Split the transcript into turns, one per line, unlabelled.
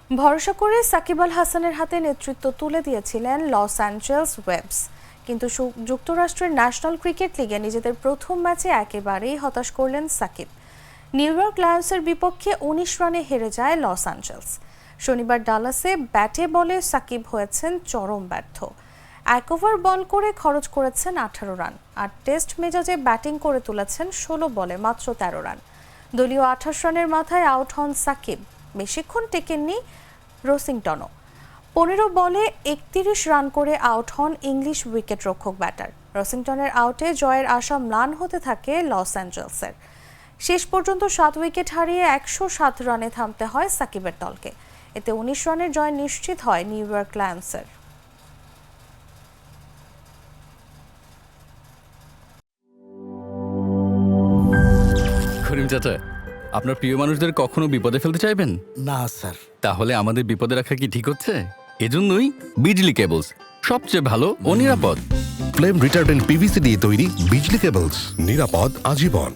ভরসা করে সাকিব আল হাসানের হাতে নেতৃত্ব তুলে দিয়েছিলেন লস অ্যাঞ্জেলস ওয়েবস, কিন্তু যুক্তরাষ্ট্রের ন্যাশনাল ক্রিকেট লিগে নিজেদের প্রথম ম্যাচে একেবারেই হতাশ করলেন সাকিব। নিউ ইয়র্ক লায়ন্সের বিপক্ষে ১৯ রানে হেরে যায় লস অ্যাঞ্জেলস। শনিবার ডালাসে ব্যাটে বলে সাকিব হয়েছেন চরম ব্যর্থ। ১ ওভার বল করে খরচ করেছেন ১৮ রান, আর টেস্ট মেজাজে ব্যাটিং করে তুলেছেন ১৬ বলে মাত্র ১৩ রান। দলীয় ২৮ রানের মাথায় আউট হন সাকিব। বেশিক্ষণ টেকেননি রসিংটনও। ১৫ বলে ৩১ রান করে আউট হন ইংলিশ উইকেটরক্ষক ব্যাটার। রসিংটনের আউটে জয়ের আশা ম্লান হতে থাকে লস অ্যাঞ্জেলসের। শেষ পর্যন্ত ৭ উইকেট হারিয়ে ১০৭ রানে থামতে হয় সাকিবের দলকে। এতে ১৯ রানের জয় নিশ্চিত হয় নিউ ইয়র্ক লায়ন্সের।
করিম চাচা, আপনার প্রিয় মানুষদের কখনো বিপদে ফেলতে চাইবেন
না স্যার।
তাহলে আমাদের বিপদে রাখা কি ঠিক হচ্ছে? এজন্যই বিজলি কেবলস সবচেয়ে ভালো ও নিরাপদ।
ফ্লেম রিটার্ডেন্ট পিভিসি দিয়ে তৈরি বিজলি কেবলস, নিরাপদ আজীবন।